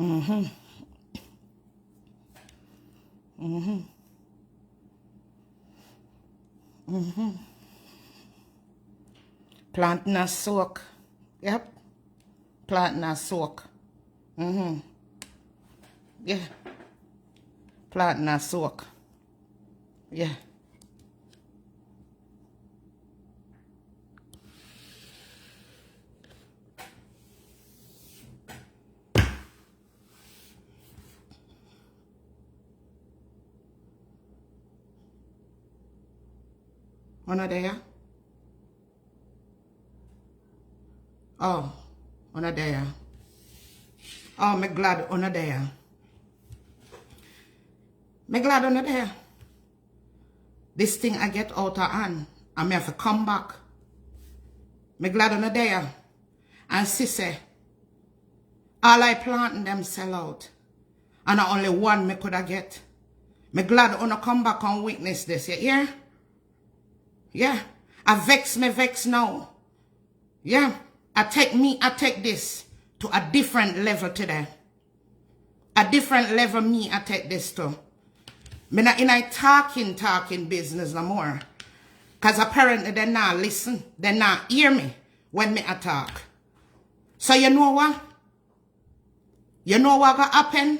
Mm-hmm. Mm-hmm. Mm-hmm. Planting a soak. Yep. Planting a soak. Mm-hmm. Yeah. Planting a soak. Yeah. Una there? Oh, una there. Oh, me glad una there. Me glad una there. This thing I get out of hand, and me have to come back. Me glad una there. And sissy, all I planting them sell out. And only one me coulda get. Me glad una come back and witness this, you hear? Yeah. I vex now. Yeah. I take this to a different level today. A different level I take this to. Me not in a talking business no more. Because apparently they not listen. They not hear me when me talk. So you know what? You know what gonna happen?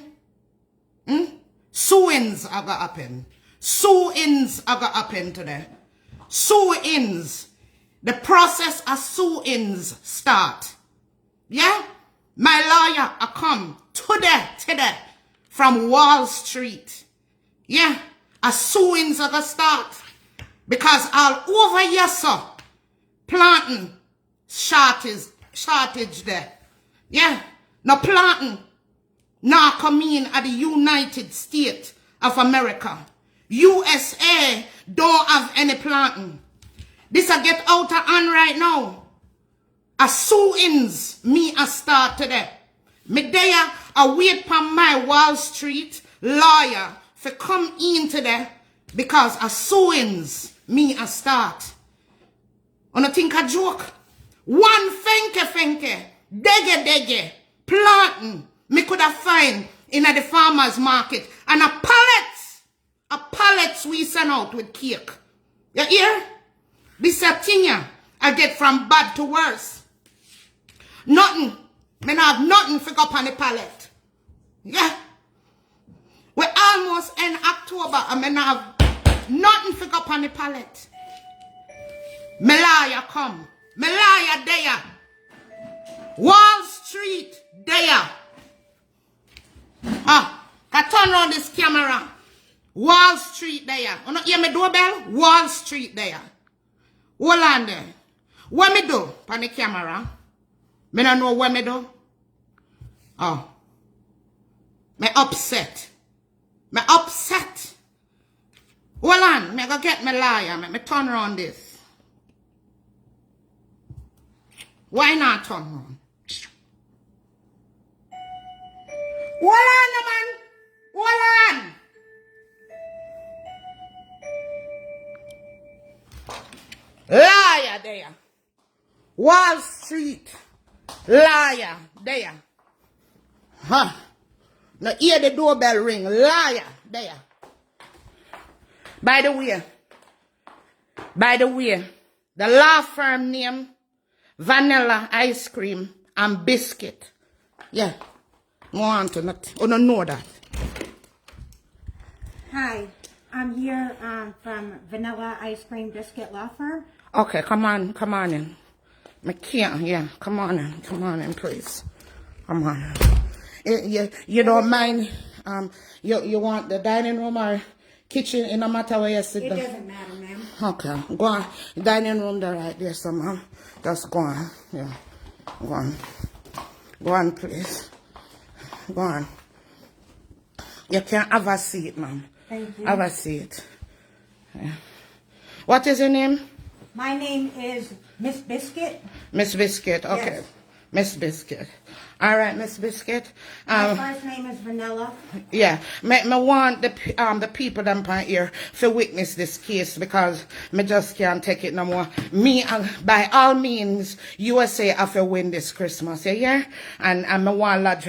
Suings are gonna happen. Suings are gonna happen today. Suings. The process of suings start. Yeah? My lawyer I come today from Wall Street. Yeah? A suings are gonna start. Because all over here, sir, planting shortage there. Yeah? No planting. Now come in at the United States of America. USA don't have any planting. This I get out of hand right now. A suings me a start today. Me there I wait for my Wall Street lawyer for come in today because a suings me a start. On a think a joke. One fenke, dege, planting. Me could have find in the farmer's market. And a pallet we send out with cake. You hear? This a thing I get from bad to worse. Nothing. Me not have nothing to go up on the pallet. Yeah. We almost end October and me not have nothing to go up on the pallet. Me lawyer come. Me lawyer there. Wall Street there. I turn around this camera. Wall Street there. You not hear me doorbell? Wall Street there. Hold on there. What me do on the camera? Me don't know what me do. Oh. Me upset. Me upset. Hold on. Me go get my lawyer. Me turn around this. Why not turn around? Hold on, man. Hold on. Liar there. Wall Street. Liar there. Huh. Now hear the doorbell ring. Liar there. By the way, the law firm name, Vanilla Ice Cream and Biscuit. Yeah. Want to not, oh, no, know that. Hi, I'm here from Vanilla Ice Cream Biscuit Law Firm. Okay, come on in. I can't, yeah, come on in, please. Come on in. You don't mind, you want the dining room or kitchen, in no matter where you sit It down? doesn't matter, ma'am. Okay, go on. Dining room there right there, so ma'am. Just go on, yeah. Go on. Go on, please. Go on. You can have a seat, ma'am. Thank you. Have a seat. Yeah. What is your name? My name is Miss Biscuit. Miss Biscuit, okay. Yes. Miss Biscuit. All right, Miss Biscuit. My first name is Vanilla. Yeah, me want the people them pan here to witness this case because me just can't take it no more. Me, by all means, USA have to win this Christmas, yeah? And me want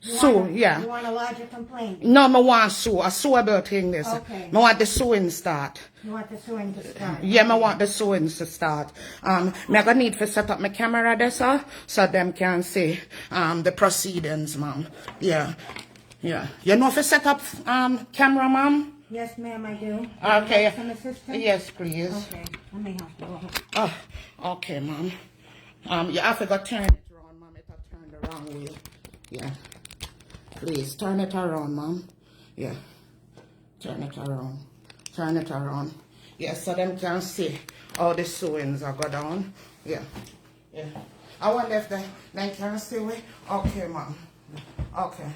Sue, yeah. You want to lodge a complaint? No, I want sue. A sueable thing this. Okay. I want the suing start. You want the suing to start? Yeah, I want the suing to start. Me gonna need to set up my camera there, sir, so them can see the proceedings, ma'am. Yeah. Yeah. You know if you set up camera, ma'am? Yes, ma'am, I do. Okay. Like some assistance? Yes, please. Okay. Let me help you. Oh, okay, ma'am. You have to go turn it around, ma'am. It will turn the wrong way. Yeah. Please, turn it around, ma'am. Yeah. Turn it around. Turn it around. Yeah, so them can see all the sewings are go down. Yeah. Yeah. I wonder if they can see it. Okay, ma'am. Okay.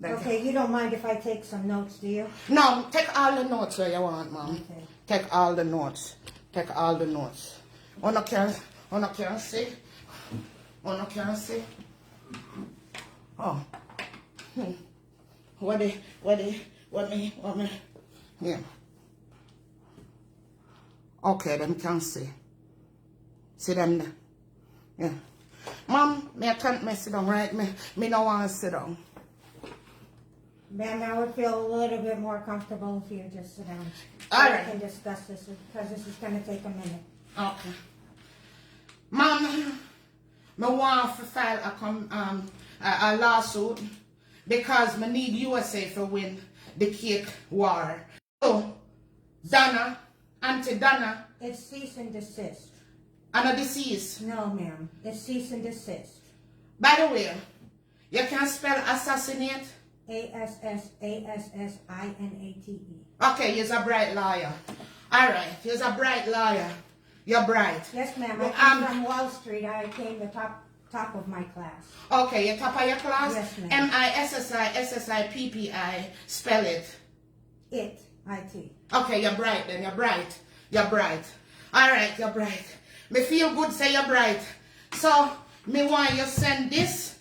Okay, you don't mind if I take some notes, do you? No, take all the notes where you want, ma'am. Okay. Take all the notes. Take all the notes. One can see. One can see. Oh. What me? Yeah. Okay, them can see. See them there. Yeah. Mom, me I can't sit down, right? Me no want to sit down. Ma'am, I would feel a little bit more comfortable if you just sit down. All so right. We can discuss this because this is going to take a minute. Okay. Mom, me want to file a lawsuit because me need USA to win the cake war. So, Donna, Auntie Donna, It's cease and desist. and a deceased. No, ma'am. It's cease and desist. By the way, you can spell assassinate. ASSASSINATE. Okay, you're a bright liar. All right, you're a bright liar. You're bright. Yes, ma'am. I came from Wall Street. I came the top of my class. Okay, you're top of your class? Yes, ma'am. MISSISSIPPI. Spell it. IT. Okay, you're bright then. You're bright. You're bright. All right, you're bright. Me feel good say you're bright. So, me want you send this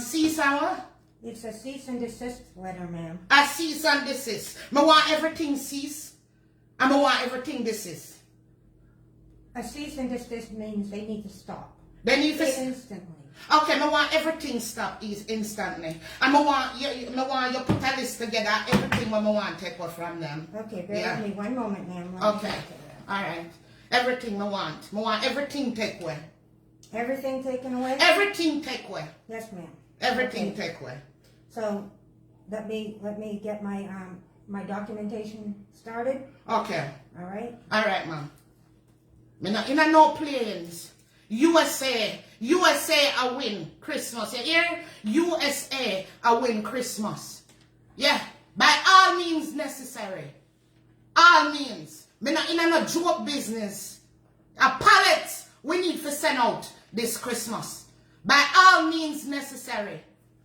cease hour. It's a cease and desist letter, ma'am. A cease and desist. Me want everything cease. And me want everything desist. A cease and desist means they need to stop. Then you Instantly. Okay, me want everything stop instantly. And me want you put a list together everything what me want take off from them. Okay, bear with me one moment, ma'am. Okay. All right. Everything me want. Me want everything take away. Everything taken away? Everything take away. Yes, ma'am. Everything Okay. take away. So let me get my my documentation started. Okay. All right. All right, ma'am. Me not in no planes. USA I win Christmas. You hear? USA I win Christmas. Yeah. By all means necessary. All means. Me not in no joke business. A pallet we need to send out this Christmas. By all means necessary.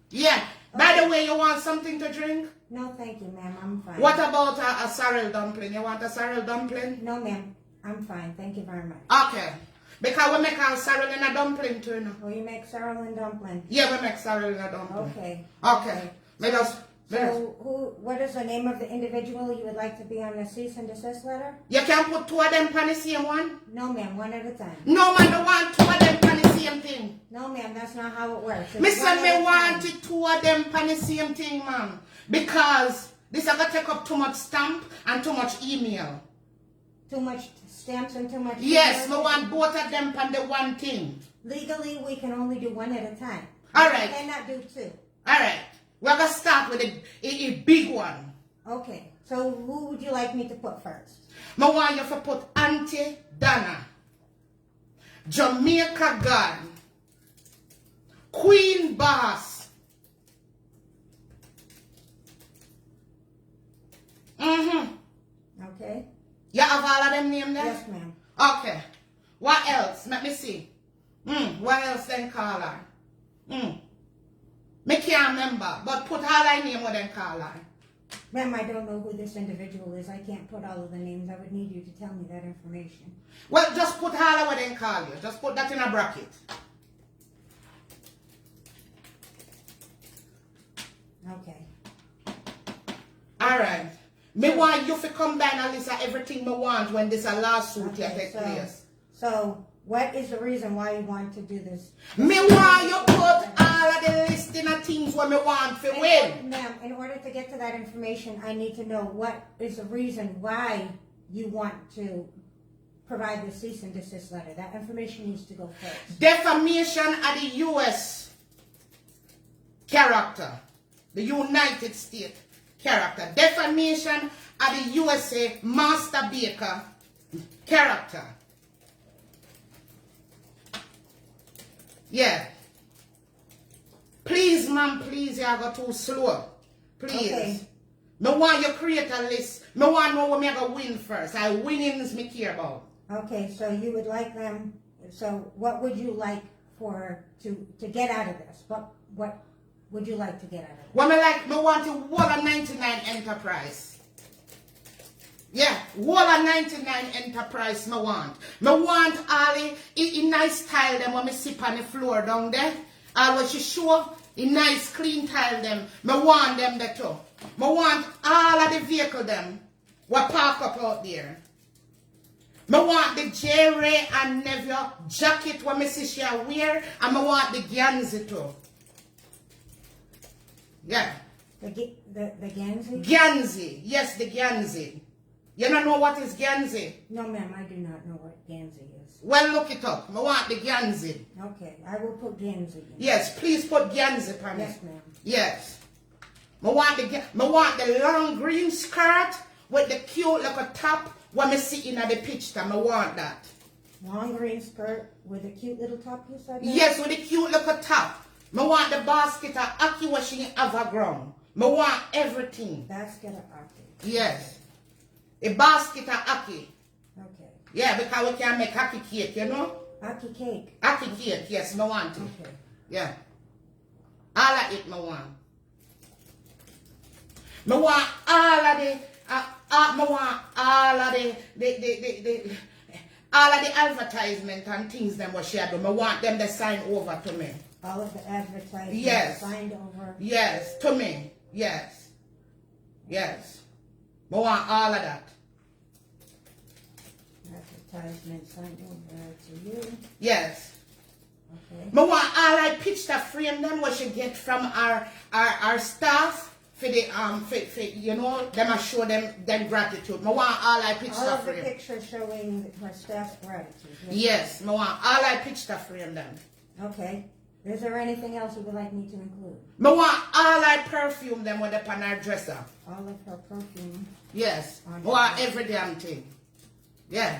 Yeah. By the way, you want something to drink? No, thank you, ma'am. I'm fine. What about a sorrel dumpling? You want a sorrel dumpling? No, ma'am. I'm fine. Thank you very much. Okay. Because we make a sorrel and a dumpling too, you know. Oh, you make sorrel and dumpling? Yeah, we make sorrel and a dumpling. Okay. Okay. Let us. So, what is the name of the individual you would like to be on the cease and desist letter? You can put two of them on the same one? No, ma'am. One at a time. No, man, don't want two of them on the same thing. No, ma'am. That's not how it works. Me say me want it two of them on the same thing, man. Because this is going to take up too much stamp and too much email. Too much stamps and too much... Yes, email? me want both of them on the one thing. Legally, we can only do one at a time. All right. We cannot do two. All right. We're going to start with a big one. Okay. So, who would you like me to put first? I want you to put Auntie Donna, Jamaica God, Queen Boss. Okay. You have all of them names there? Yes, ma'am. Okay. What else? Let me see. What else then call her? Me can't remember, but put all her name what then call her. Ma'am, I don't know who this individual is. I can't put all of the names. I would need you to tell me that information. Well, just put all of what then call you. Just put that in a bracket. Okay. All right. Me want you to combine a list of everything me want when this a lawsuit here take place. So, what is the reason why you want to do this? Me want you put all all of the listing of things what me want to win. Ma'am, in order to get to that information, I need to know what is the reason why you want to provide the cease and desist letter. That information needs to go first. Defamation of the U.S. character. The United States character. Defamation of the USA Master Baker character. Yeah. Please, ma'am, please, you go too slow. Please. Okay. Me want you create a list. Me want to know what me I go win first. I winnings me care about. Okay, so you would like them, so what would you like to get out of this? What would you like to get out of it? What me want to wall a 99 enterprise. Yeah, wall a 99 enterprise me want. Me want all in nice tile them when me sit on the floor down there. All what she show in nice clean tile them. Me want them there too. Me want all of the vehicle them what park up out there. Me want the J-Ray and Neville jacket what me see she wear, and me want the Ganzi too. Yeah. The Ganzi? Ganzi. Yes, the Ganzi. You don't know what is Ganzi? No, ma'am, I do not know what Ganzi is. Well, look it up. I want the Ganzi. Okay, I will put Ganzi in. Yes, please put Ganzi for me. Yes, ma'am. Yes. I want the long green skirt with the cute little top when me see in the picture. I want that. Long green skirt with a cute little top, you said? Ma'am? Yes, with the cute little top. I want the basket of Aki washing have a ground. I want everything. Basket of Aki. Yes. A basket of Aki. Okay. Yeah, because we can make Aki cake, you know? Aki cake. Aki cake, yes, I want it. Okay. Yeah. All of it, I want. I want all of the, I want all of all of the advertisement and things them what she do. I want them to sign over to me. All of the advertisements Yes. signed over? Yes, to me. Yes. Yes. I want all of that. Advertisement signed over to you? Yes. Okay. I want all I picture frame them what she get from our staff for the for you know them I show them gratitude. I want all I picture All of the frame. pictures showing her staff's gratitude? Yes, I want all I picture frame them. Okay. Is there anything else you would like me to include? I want all I perfume them with upon our dresser. All of her perfume? Yes. I On want her every damn thing. Yeah.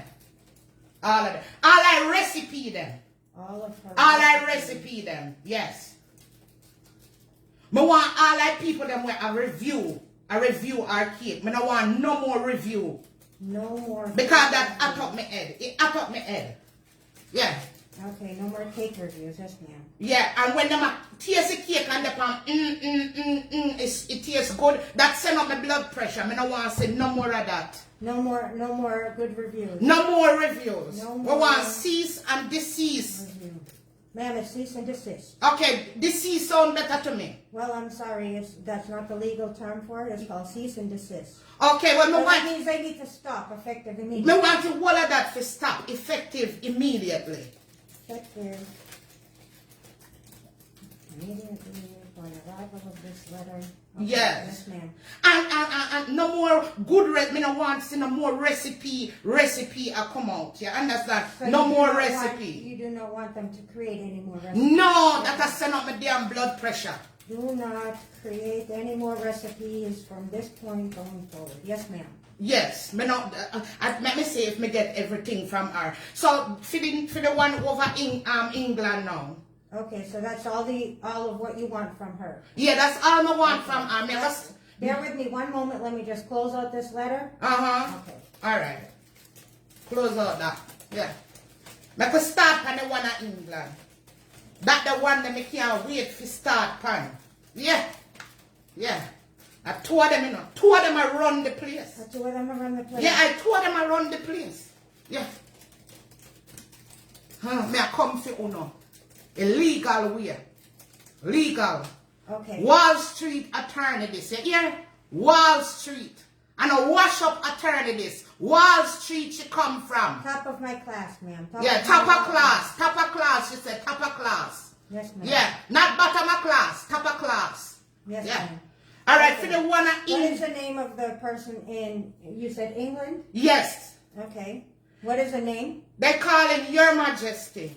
All of them. All I recipe them. All of her All I recipe them. Yes. I want all I people them with a review our cake. I don't want no more review. No more. Because that at up my head. It at up my head. Yeah. Okay, no more cake reviews, yes ma'am. Yeah, and when them taste the cake and the palm, it tastes good, that send up my blood pressure. I don't want to say no more of that. No more good reviews. No more reviews. No We more. want cease and desist. Review. Ma'am, it's cease and desist. Okay, desist sound better to me. Well, I'm sorry, that's not the legal term for it. It's called cease and desist. Okay, well, So that means they need to stop effective immediately. I want to all of that to stop effective immediately. Effective immediately upon arrival of this letter. Okay, Yes. Yes, ma'am. And no more good I don't want to see no more recipe come out. You understand? So No you do more not recipe. You do not want them to create any more recipes. No, that has send up my damn blood pressure. Do not create any more recipes from this point going forward. Yes, ma'am. Yes, me not. Let me see if me get everything from her. So for the one over in England now. Okay, so that's all of what you want from her. Yeah, that's all I want from her. Me just, Bear with me one moment. Let me just close out this letter. Okay. All right. Close out that. Yeah. Me could start on the one in England. That the one that me can't wait to start pan. Yeah. Yeah. I two of them, you know. Two of them I run the place. The two of them are on the place. Yeah, I two of them I run the place. Yeah. Me I come for uno. A legal way. Legal. Okay. Wall Street attorney this. You hear? Wall Street. And a wash up attorney this. Wall Street she come from. Top of my class, ma'am. Yeah, top of class. Top of class, she said, top of class. Yes, ma'am. Yeah, not bottom of class, top of class. Yes, Yeah. ma'am. All right, Okay. for the one What is the name of the person in, you said England? Yes. Okay. What is the name? They call him Your Majesty.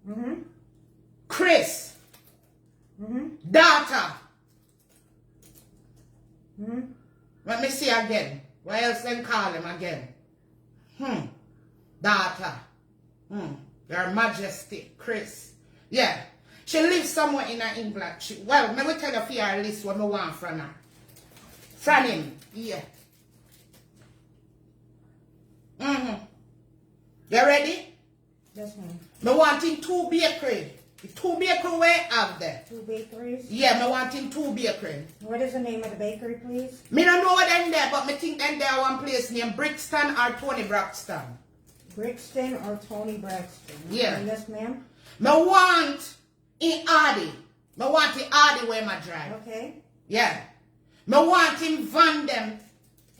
Mm-hmm. Chris. Mm-hmm. Daughter. Mm-hmm. Let me see again. What else they call him again? Daughter. Your Majesty. Chris. Yeah. She lives somewhere in England. Well, let me tell you for your list what I want from her. From him. Yeah. You ready? Yes, ma'am. I want him 2 bakery. The 2 bakery we have there. 2 bakeries? Yeah, I want him 2 bakery. What is the name of the bakery, please? Me don't know what them there, but me think them there one place named Brixton or Tony Braxton. Brixton or Tony Braxton? Yeah. Okay, yes, ma'am. Me want in Hardy. Me want in Hardy where my drive. Okay. Yeah. Me want him van them,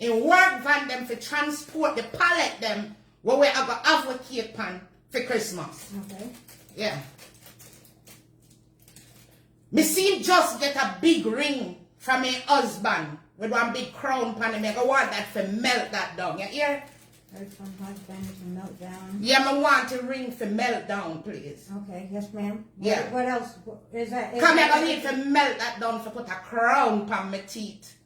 in work van them for transport the pallet them where we have a advocate pan for Christmas. Okay. Yeah. Me see him just get a big ring from my husband with one big crown pan him. I want that to melt that down. You hear? Heard from husband to melt down. Yeah, I want a ring for melt down, please. Okay, yes, ma'am. Yeah. What else is that? Come here, I need to melt that down for put a crown pan my teeth.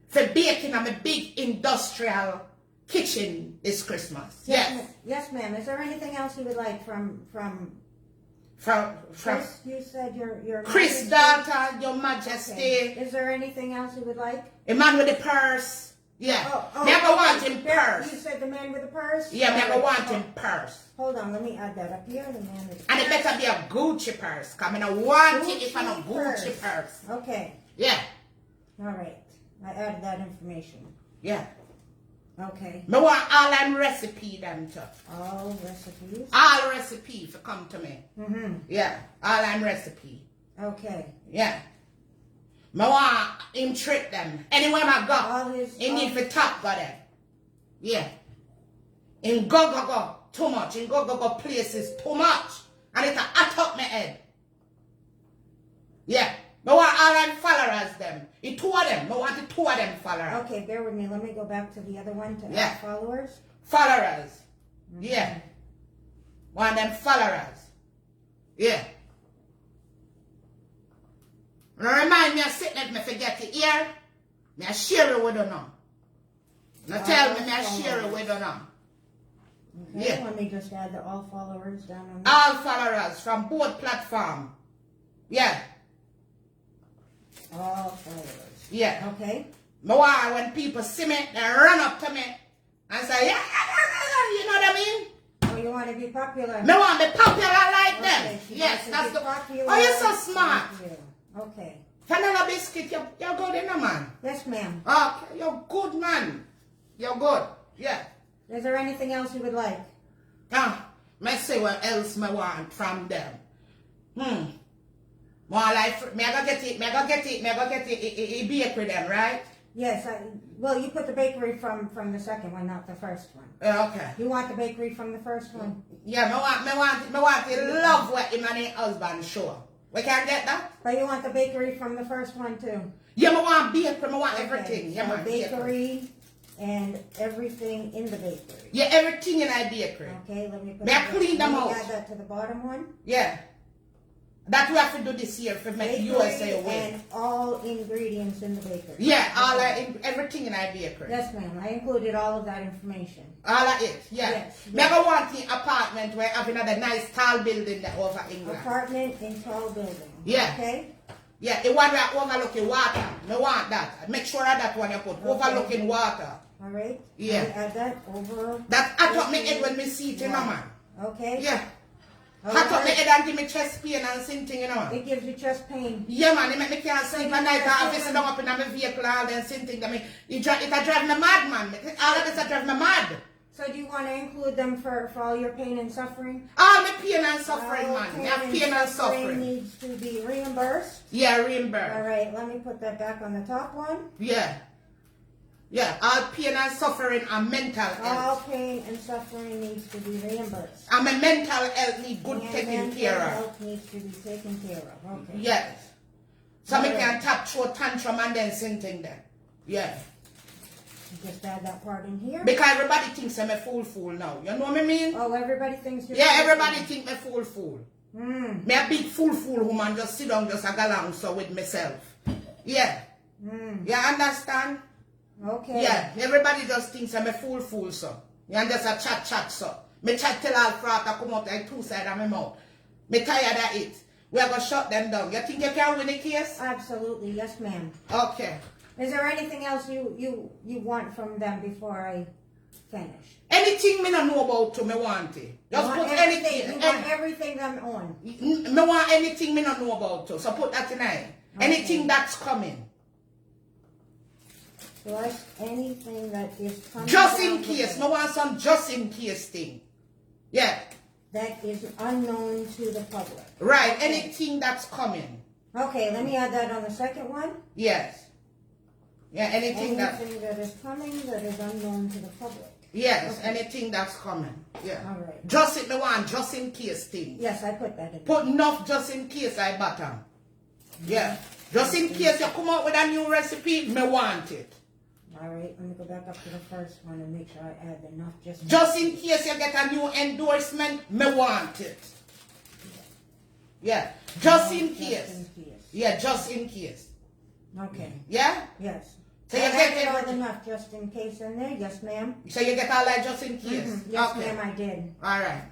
For baking on my big industrial kitchen this Christmas. Yes. Yes, ma'am. Is there anything else you would like from From Chris? You said your Chris Majesty? daughter, Your Majesty. Okay. Is there anything else you would like? A man with a purse. Yeah. Me I want him purse. You said the man with the purse? Yeah, me I Alright, want him purse. Hold on, let me add that up here. The man with the And it purse. better be a Gucci purse. Cause I don't want it if I don't Gucci Gucci purse. Okay. Yeah. All right. I added that information. Yeah. Okay. Me want all them recipe them to. All recipes. All recipe for come to me. Mm-hmm. Yeah. All them recipe. Okay. Yeah. Me want him treat them. Anywhere I go. All his. He need for top go there. Yeah. In go. Too much. In go places too much. And it's a hot up my head. Yeah. Me want all them followers them. The 2 of them. Me want the 2 of them followers. Okay, bear with me. Let me go back to the other one to Yeah. add followers. Followers. Mm-hmm. Yeah. Want them followers. Yeah. Now remind me of sitting let me forget it here. Me I share it with you now. Now tell me I share it with you now. Okay, Yeah. let me just add the all followers down on All followers from both platforms. Yeah. all followers. Yeah. Okay. Me want when people see me, they run up to me and say, yeah, you know what I mean? Oh, you want to be popular? Me want to be popular like Okay, them. she Yes, wants to that's be the. popular Oh, you're so smart. like you. Okay. Vanilla biscuit, you're good, you know, man. Yes, ma'am. Okay, you're good, man. You're good. Yeah. Is there anything else you would like? Me say what else me want from them. More like, me I go get it, bakery them, right? Yes. Well, you put the bakery from the second one, not the first one. Okay. You want the bakery from the first one? Yeah, me want to love what him and his husband show. We can get that? But you want the bakery from the first one too? Yeah, me want bakery, me want Okay, everything. Yeah, so man, bakery and everything in the bakery. Yeah, everything in our bakery. Okay, let me put May I clean them let me out? add that to the bottom one. Yeah. That we have to do this year for make Bakery USA win. and all ingredients in the bakery. Yeah, everything in our bakery. Yes, ma'am. I included all of that information. All of it, yeah. Yes, Me go want the apartment where having another nice tall building there over England. Apartment in tall building. Yeah. Okay. Yeah, the one that overlooking water. Me want that. Make sure that one you put overlooking water. All right. Yeah. Let me add that over. That I top me head when me see it, you know, man. Okay. Yeah. All I top me right. head and give me chest pain and something, you know. It gives you chest pain. Yeah, man, it make me can't sleep at night. I have to sit down up in my vehicle all then something. I mean, it drive me mad, man. All of this I drive me mad. So do you want to include them for all your pain and suffering? All the pain and suffering, All man. Me have pain and suffering. needs to be reimbursed. Yeah, All reimburse. right, let me put that back on the top one. Yeah. Yeah, all pain and suffering and mental health. All pain and suffering needs to be reimbursed. And my mental health need good And taken care mental of. health needs to be taken care of. Okay. Yes. So All me right. can tap through tantrum and then sing thing there. Yeah. Just add that part in here. Because everybody thinks I'm a fool now. You know what I mean? Oh, everybody thinks you're... Yeah, everybody think me fool. Mm. Me a big fool woman just sit down just a go along so with myself. Yeah. Mm. You understand? Okay. Yeah. Everybody just thinks I'm a fool so. You understand? Chat so. Me chat till all frat come out like two sides of my mouth. Me tired of it. We are going to shut them down. You think you can win the case? Absolutely. Yes, ma'am. Okay. Is there anything else you want from them before I finish? Anything me not know about to me want it. Just You put want anything. You want everything I'm on. Me want anything me not know about to. So put that in there. Okay. Anything that's coming. Plus anything that is coming. Just down in the case. road No want some just in case thing. Yeah. that is unknown to the public. Right. Okay. Anything that's coming. Okay, let me add that on the second one. Yes. Yeah, anything that is coming that is unknown to the public. yes, Okay. anything that's coming. Yeah. All right. Just in the one, just in case thing. Yes, I put that in. Put enough just in case I bottom. Yeah. Just in case you come out with a new recipe, me want it. All right, let me go back up to the first one and make sure I add enough Just in case you get a new endorsement, me want it. Yeah. Just in case. Yeah, just in case. Okay. Yeah? Yes. So you I get added all everything. enough just in case in there. Yes, ma'am. So you get all that just in case. Yes, Okay. ma'am, I did. Alright.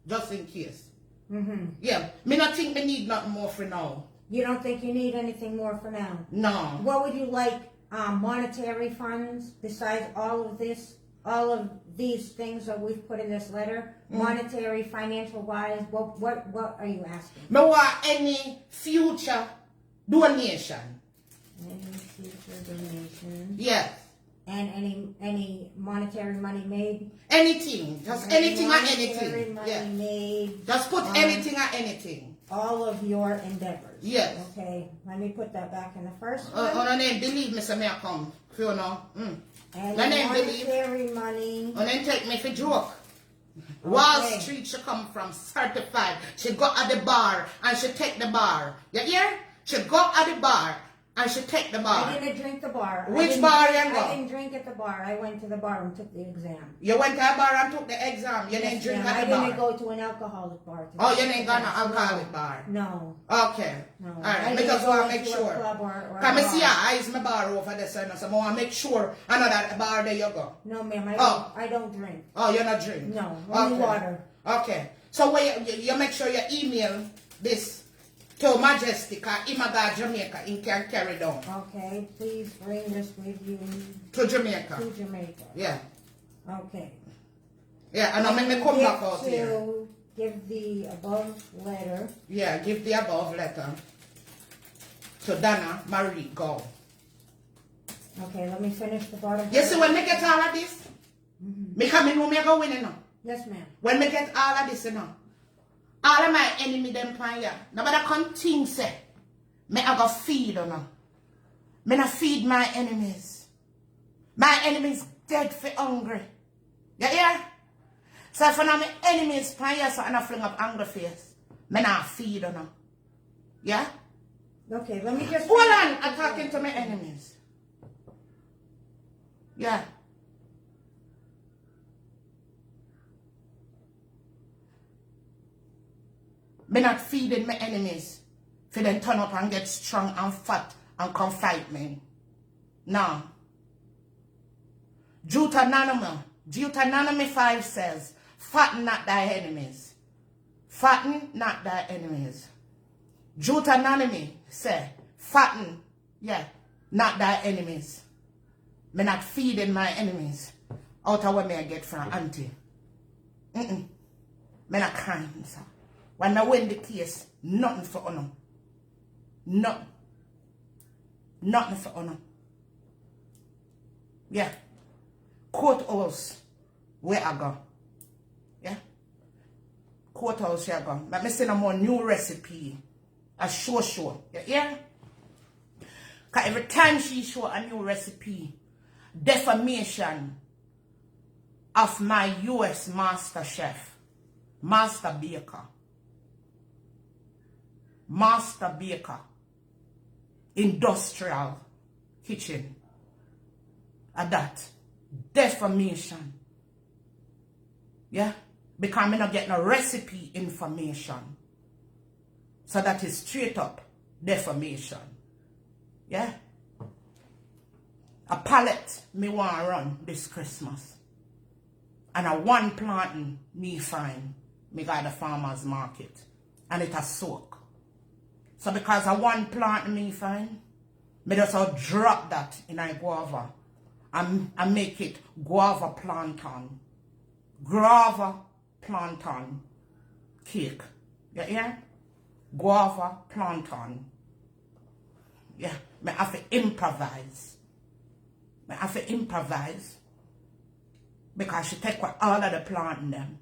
Just in case. Mm-hmm. Yeah. Me not think me need nothing more for now. You don't think you need anything more for now? No. What would you like? Monetary funds besides all of this, all of these things that we've put in this letter, monetary, financial wise. What are you asking? Me want any future donation. Any future donations? Yes. And any monetary money made? Anything. Just anything or Monetary anything. money Yeah. made. Just put on anything or anything. all of your endeavors. Yes. Okay, let me put that back in the first one. On a name, believe me, so me I come. If you know. And my name, believe. monetary money. And then take me for joke. Wall Okay. Street she come from, certified. She go at the bar and she take the bar. You hear? She go at the bar and she take the bar. I didn't drink the bar. Which bar you go? I didn't drink at the bar. I went to the bar and took the exam. You went to a bar and took the exam. You didn't Yes, drink ma'am. at the I bar. didn't go to an alcoholic bar. Oh, you didn't go to an alcoholic bar. No. Okay. No. I Alright, me didn't just go want to make into a sure. club or Can I a see bar. your eyes, my bar over there, so I want to make sure I know that bar there you go. No, ma'am. Oh. I don't drink. Oh, you're not drink? No, only Okay. water. Okay. So where you make sure you email this to Majestic or Imaga Jamaica and can carry down Okay, please bring this with you to Jamaica. to Jamaica. Yeah. Okay. Yeah, and I'm me come Give back out here. to give the above letter. Yeah, give the above letter to Donna Marie Go. Okay, let me finish the bottom. You see when me get all of this, me come in me go win now. Yes, ma'am. When me get all of this now, all of my enemy them pan here. Nobody come think say, me I go feed or no. Me not feed my enemies. My enemies dead for hungry. You hear? So if my enemies pan here so I not fling up angry face, me not feed or no. Yeah? Okay, let me just... Hold on, I'm talking to my enemies. Yeah. Me not feeding my enemies for them turn up and get strong and fat and come fight me. No. Deuteronomy 5 says, fatten not thy enemies. Fatten not thy enemies. Deuteronomy say, fatten, yeah, not thy enemies. Me not feeding my enemies out of what me I get from auntie. Me not kind, sir. When I win the case, nothing for honor. Nothing. Nothing for honor. Yeah. Courthouse, where I go. Yeah. Courthouse, where I go. Let me send a more new recipe. A show. Yeah? Because every time she show a new recipe, defamation of my U.S. master chef, master baker, industrial kitchen, and that defamation. Yeah, because I'm not getting no recipe information. So that is straight up defamation. Yeah. A pallet me want to run this Christmas. And a one planting me find me got the farmer's market. And it has soak. So because a one planting me find, me just drop that in a guava. And make it guava plantain. Guava plantain cake. You hear? Guava plantain. Yeah, me have to improvise. Me have to improvise. Because she take all of the plant in them.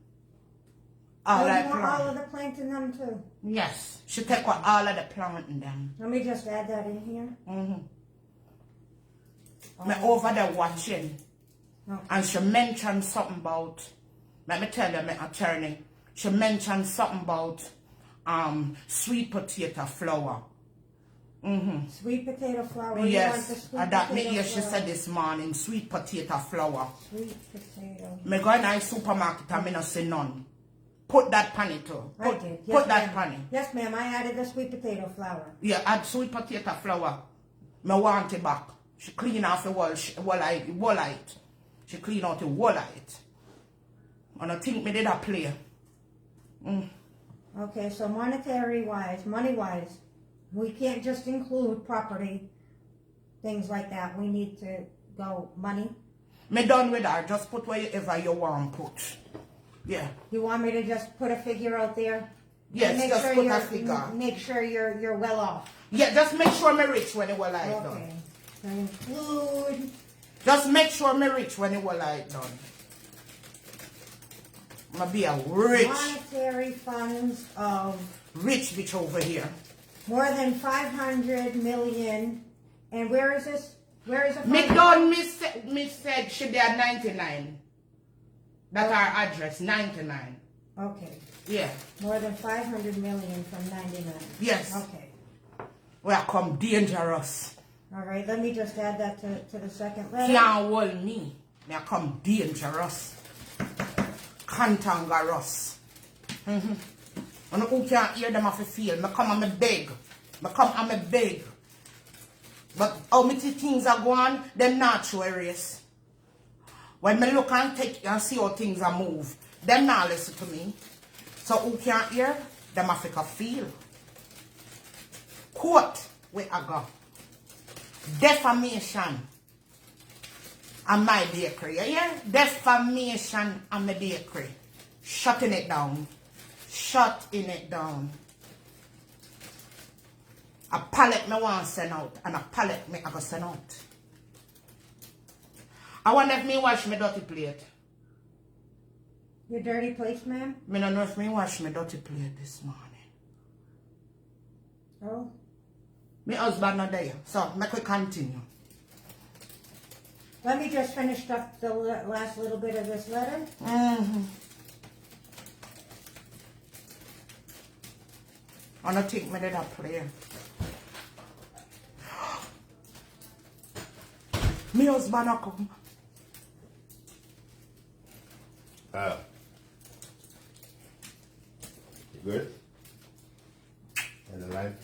All of the plant in them too? Yes, she take all of the plant in them. Let me just add that in here. Me over there watching. Okay. And she mentioned something about, let me tell you, my attorney, she mentioned something about sweet potato flour. Sweet potato flour? Yes, that me here she said this morning, sweet potato flour. Sweet potato. Me go in the supermarket and me not see none. Put that pan it too. Put that pan in. Yes, ma'am, I added the sweet potato flour. Yeah, add sweet potato flour. Me want it back. She clean off the wall it. She clean out the wall it. And I think me did a play. Okay, so monetary-wise, money-wise, we can't just include property, things like that. We need to go money. Me done with that. Just put wherever you want put. Yeah. You want me to just put a figure out there? Yes, make just sure put a figure. Make sure you're well off. Yeah, just make sure me rich when it will like done. Okay. So include. Just make sure me rich when it will like done. I'm gonna be a rich. Monetary funds of. Rich bitch over here. More than 500 million. And where is this? Where is it? Me done, me said she there 99. That's our address, 99. Okay. Yeah. More than 500 million from 99. Yes. Okay. We are come dangerous. All right, let me just add that to the second letter. Can't hold me. Me are come dangerous. Cantangerous. And who can't hear them have to feel. Me come and me beg. Me come and me beg. But how many things are going, them not show a race. When me look and take and see how things are move, them not listen to me. So who can't hear, them have to feel. Quote where I go. Defamation on my bakery. Yeah? Defamation on my bakery. Shutting it down. Shutting it down. A pallet me want to send out and a pallet me I go send out. I wonder if me wash my dirty plate. Your dirty plates, ma'am? Me don't know if me wash my dirty plate this morning. Oh? My husband not there, so make we continue. Let me just finish up the last little bit of this letter. I don't think me did a play. My husband not come. You good? And the line?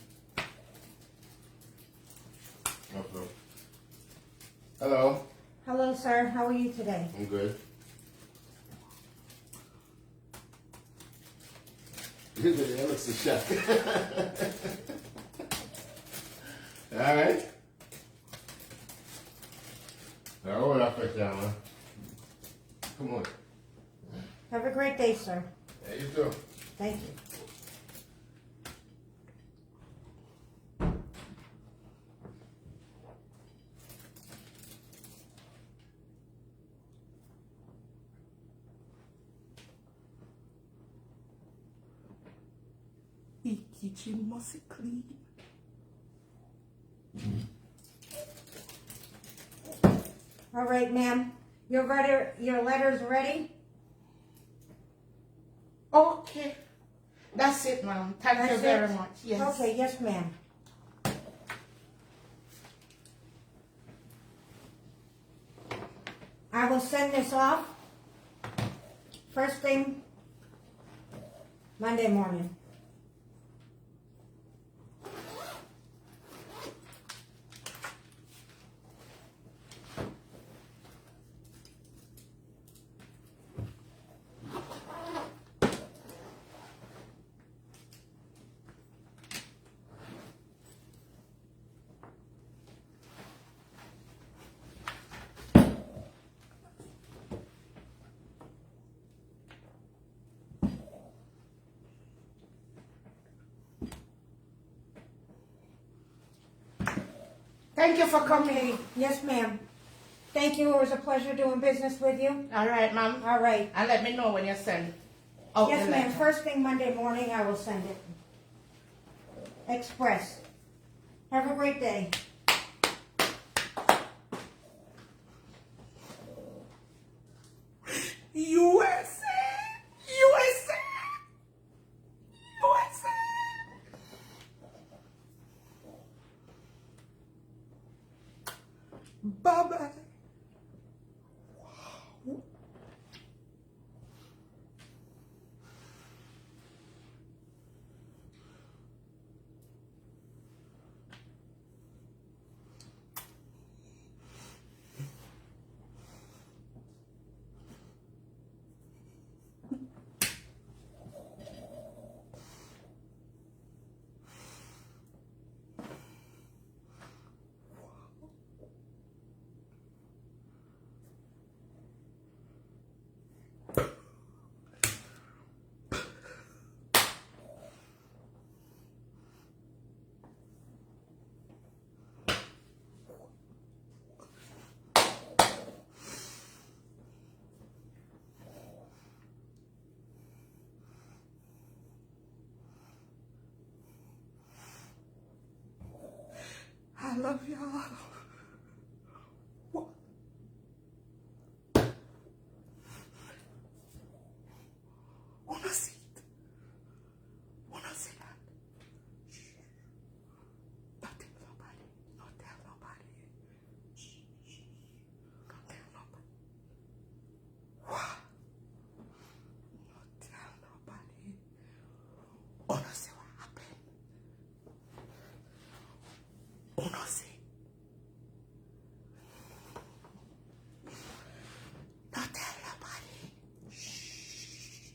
Okay. Hello. Hello, sir. How are you today? I'm good. That looks a shock. All right. Now hold up for camera. Come on. Have a great day, sir. Yeah, you too. Thank you. The kitchen must be clean. All right, ma'am. Your letter's ready? Okay. That's it, ma'am. Thank you That's very it? much. Yes. Okay, yes, ma'am. I will send this off first thing Monday morning. Thank you for coming. Yes, ma'am. Thank you. It was a pleasure doing business with you. All right, ma'am. All right. And let me know when you send out Yes, the ma'am. letter. First thing Monday morning, I will send it. Express. Have a great day. USA! USA! USA! Bye-bye. I love y'all. What? Una seat. Una seat. Shh. Don't tell nobody. Don't tell nobody. Shh. Shh. Don't tell nobody. What? Don't tell nobody. Una see what happened. Una see. Don't tell nobody. Shh.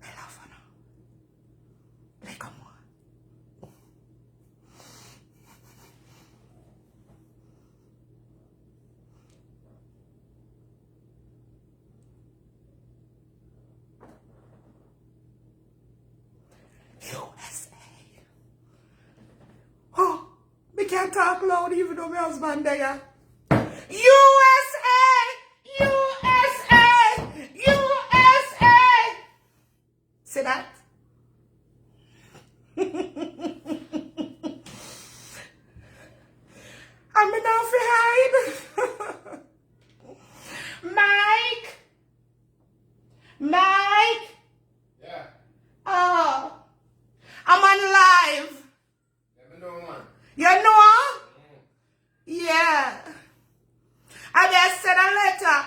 Melofono. Play comme moi. USA. Oh, me can't talk loud even though my husband there. USA! USA! USA! See that? I'm enough to hide. Mike! Mike! Yeah. Oh, I'm on live. Let me know, man. You know? Yeah. I just sent a letter.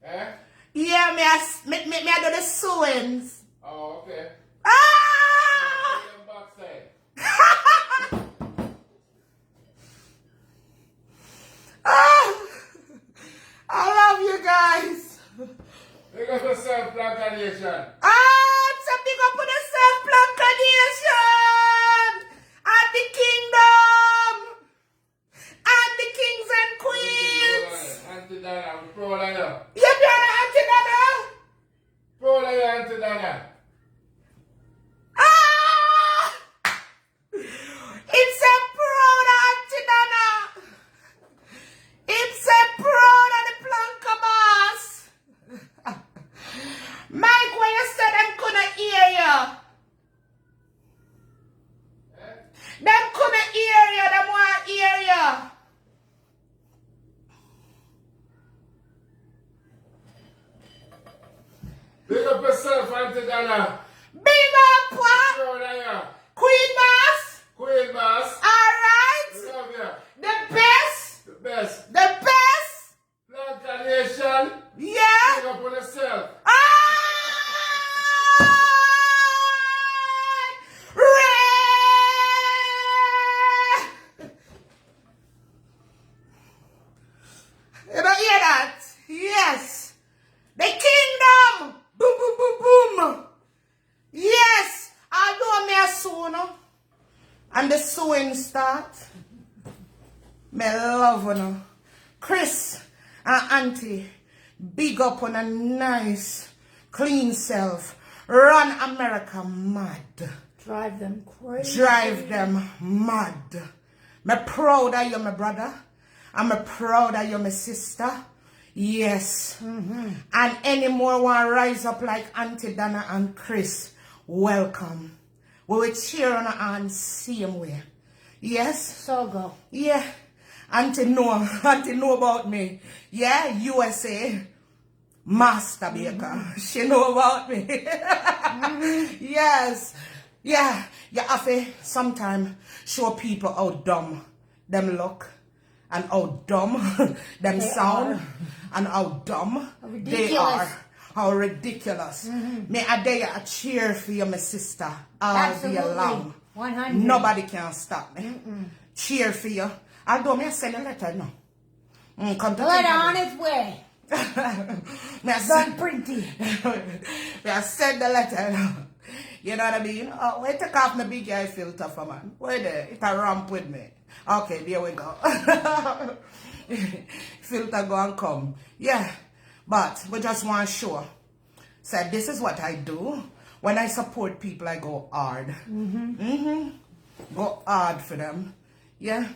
Eh? Yeah, me I do the sewings. Oh, okay. Ah! Put them backside. Ah! I love you guys. Pick up yourself, Plantation. Ah, it's a big up for the self-proclamation and the kingdom and the kings and queens. Auntie Dana, I'm proud of you. You be an Auntie Dada? Proud of you, Auntie Dana. Ah! It's a proud Auntie Dana. It's a proud of the Planka boss. Mike, when you Auntie Donna. Big up, what? Proud of you. Queen Boss. Queen Boss. Alright. Love you. The best. The best. The best. Plantation. Yeah. Big up on yourself. You don't hear that? Yes. The kingdom. Boom, boom, boom, boom. Yes. Although me a sew, no? And the sewing start. Me love you, no? Chris and Auntie, big up on a nice, clean self. Run America mad. Drive them crazy. Drive them mad. Me proud of you, my brother. I'm proud of you, my sister. Yes. And any more want to rise up like Auntie Donna and Chris, welcome. We will cheer on and same way. Yes? So go. Yeah. Auntie know about me. Yeah, USA. Master Baker. She know about me. Yes. Yeah. You have to sometimes show people how dumb them look. And how dumb them sound. And how dumb they are. How ridiculous. May I dare a cheer for you, my sister. All day long. 100. Nobody can stop me. Cheer for you. Although me I send a letter now. Come to Letter on its way. me I Done pretty. me I send the letter now. You know what I mean? Oh, wait, take off my big eye filter for man. Wait there. It a ramp with me. Okay, there we go. Filter go and come. Yeah. But we just want to show. So this is what I do. When I support people, I go hard. Go hard for them. Yeah.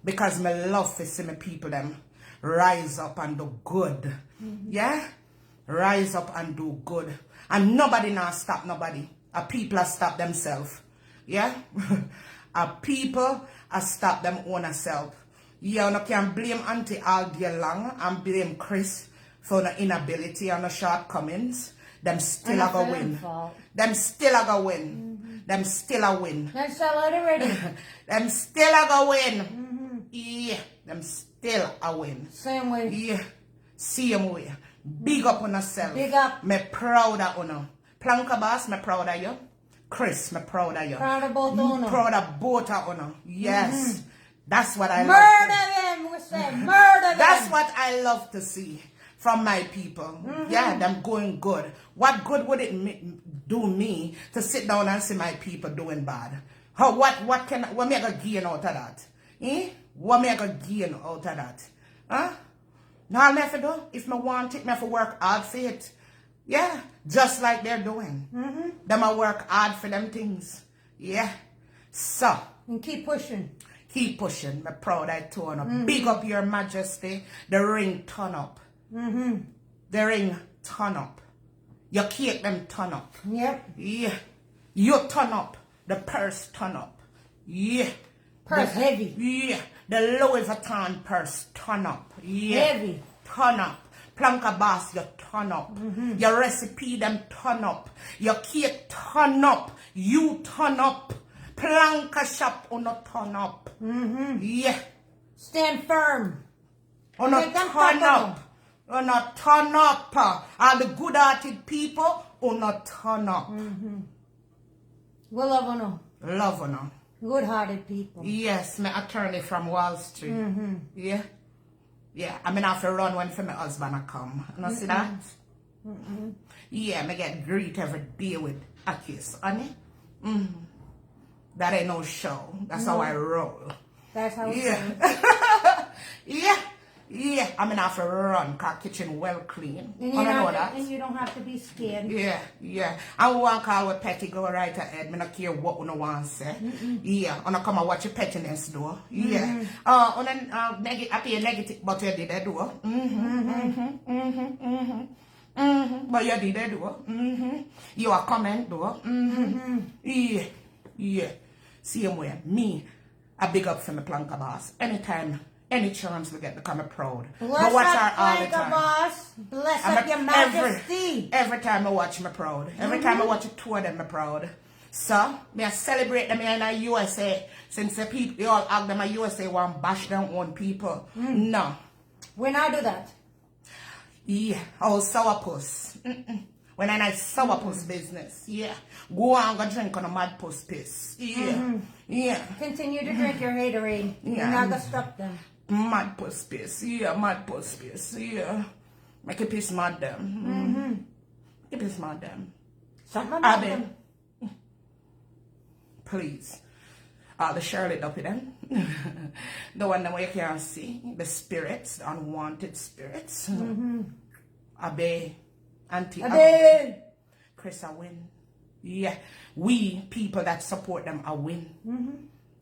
Because my love for see my people them rise up and do good. Yeah. Rise up and do good. And nobody now stop nobody. A people are stop themselves. Yeah. A people are stop them own self. Yeah, you can blame Auntie all day long and blame Chris for the inability and the shortcomings. Them still are going to win. Them still are going to win. Them still are win. Let's sell it already. Them still are going to win. Yeah, them still are win. Same way. Yeah, same way. Big up on yourself. Big up. Me proud of you. Planka Boss, me proud of you. Chris, me proud of you. Proud of both of you. Proud of both of you. Yes. That's what I love. Murder them, we say. Murder them. That's what I love to see from my people. Yeah, them going good. What good would it do me to sit down and see my people doing bad? What me I gonna gain out of that? What me I gonna gain out of that? Huh? Now me have to do, if me want it, me have to work hard for it. Yeah, just like they're doing. Them I work hard for them things. Yeah. So. And keep pushing. Keep pushing. Me proud I turn up. Big up your majesty. The ring turn up. The ring turn up. Your cake them turn up. Yep. Yeah. You turn up. The purse turn up. Yeah. Purse heavy. Yeah. The Louis Vuitton purse turn up. Yeah. Heavy. Turn up. Planka Boss, you turn up. Your recipe them turn up. Your cake turn up. You turn up. Planka shop on a turn up. Yeah. Stand firm. On a Make them turn turn up. On a turn up. All the good-hearted people on a turn up. We love you. Love you now. Good-hearted people. Yes, my attorney from Wall Street. Yeah. Yeah, I mean, I have to run when for my husband I come. You know, see that? Yeah, I get greet every day with a kiss, honey. That ain't no show. That's how I roll. That's how we Yeah. Yeah. I mean, I have to run because kitchen well clean. And I know that. And you don't have to be scared. Yeah. I won't call with petty go right ahead. I don't care what you want to say. Yeah. I come and watch your pettiness do. Yeah. And then I pay negative, but you did that do. But you did that do. You are comment do. Yeah. Same way. Me, I big up for my Planka Boss. Anytime any chance we get become proud. Bless but watch up, her all the Franca, time. boss. Bless I'm up, your majesty. Every time I watch me proud. Every time I watch a tour them me proud. So, me I celebrate them here in the USA. Since the people, they all act them in USA want bash their own people. No. We now do that. Yeah. Oh, sourpuss. When I nice sourpuss business. Yeah. Go on go drink on a mad puss piss. Yeah. Yeah. Continue to drink your haterade. Yeah. You're not gonna stop them. Mad puss piss. Yeah, mad puss piss. Yeah. Make it piss mad them. Make it piss mad them. Something about Abby. them. Please. The Charlotte up with them. The one that you can't see. The spirits, the unwanted spirits. Abe. Auntie Abe. Chris, I win. Yeah. We, people that support them, I win.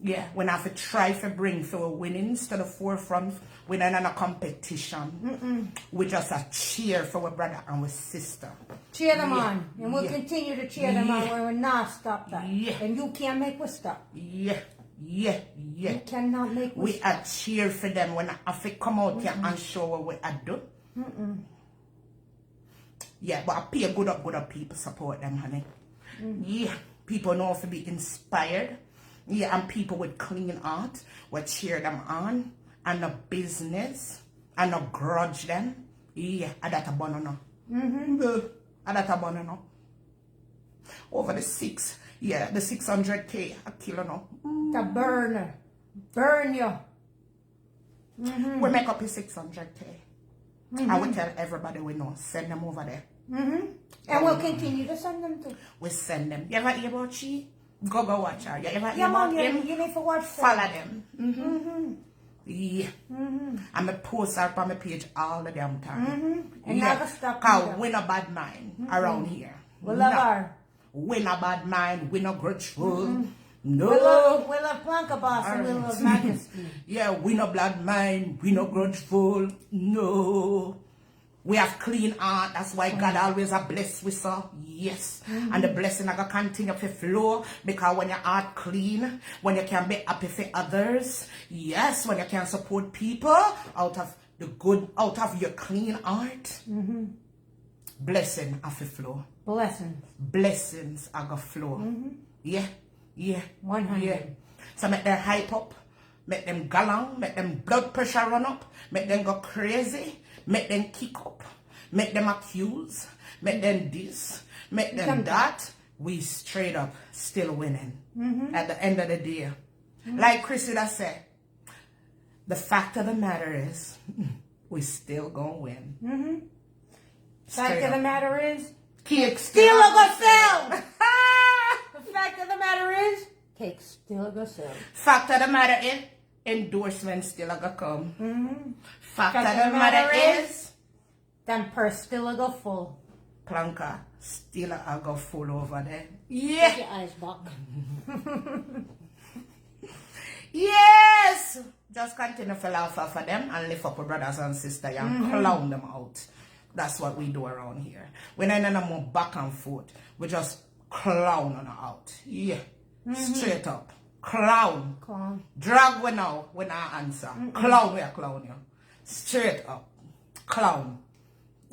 Yeah. When I have to try to bring for a winnings to the forefront, we're not in a competition. We just a cheer for our brother and our sister. Cheer them on. And we'll continue to cheer them on. We will not stop that. Yeah. And you can't make us stop. Yeah. You cannot make us We stop. are cheer for them when I have to come out here and show what we are do. Yeah, but I pay good up people support them, honey. Yeah, people know to be inspired. Yeah, and people with clean heart will cheer them on. And no business. And no grudge them. Yeah, and that a banana. And that a banana. Over the 600K a kilo now. The burner. Burn you. We make up the 600K. I will tell everybody we know. Send them over there. And we'll continue to send them to. We send them. You ever hear about she? Go watch her. You ever hear Yeah, about man, him? you need to watch Follow them. them. Yeah. I'm a post her on my page all the damn time. And never stop Cause either. we no bad mind around here. We love her. We no bad mind. We no grudgeful. No. We love Planka Boss and we love Majesty. Yeah, we no blood mind. We no grudgeful. No. We have clean heart. That's why God always a bless with us. Yes. And the blessing are going to continue to flow. Because when your heart clean, when you can be happy for others, yes, when you can support people out of the good, out of your clean heart, blessing have to flow. Blessings. Blessings are going to flow. Yeah. 100. Yeah. So make them hype up. Make them gallang. Make them blood pressure run up. Make them go crazy. Make them kick up. Make them accuse. Make them this. Make them that. We straight up still winning. At the end of the day. Like Chrissy said, the fact of the matter is, we still gonna win. Fact of the matter is, Cake still a go sell. The fact of the matter is, cake still a go sell. Fact of the matter is, endorsement still a go come. Fact of the matter is, them purse still a go full. Planka still a go full over there. Take Yeah. your eyes back. Yes. Just continue to laugh off of them and lift up our brothers and sisters and clown them out. That's what we do around here. We're not no more back and forth. We just clown them out. Yeah. Straight up. Clown. Clown. Drag we now when I answer. Clown we are clown you. Straight up. Clown.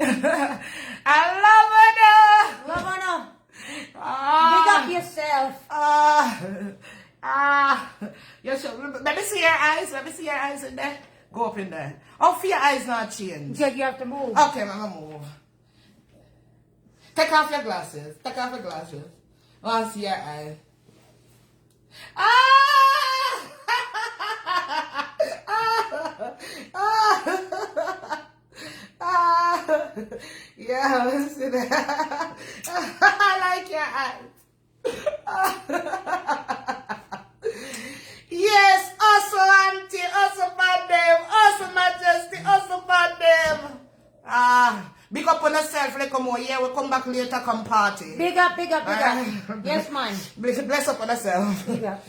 I love it. Love her now. Big up yourself. You should, let me see your eyes. Let me see your eyes in there. Go up in there. Oh, for your eyes not change. You have to move. Okay, I'm gonna move. Take off your glasses. Take off your glasses. I want to see your eyes. Yeah, let's see that. I like your eyes. Yes, also auntie, also madam, also majesty, also madam. Big up on yourself, like come on, yeah, we'll come back later, come party. Big up, big up, big up. Yes, man. Bless up on yourself. Big up.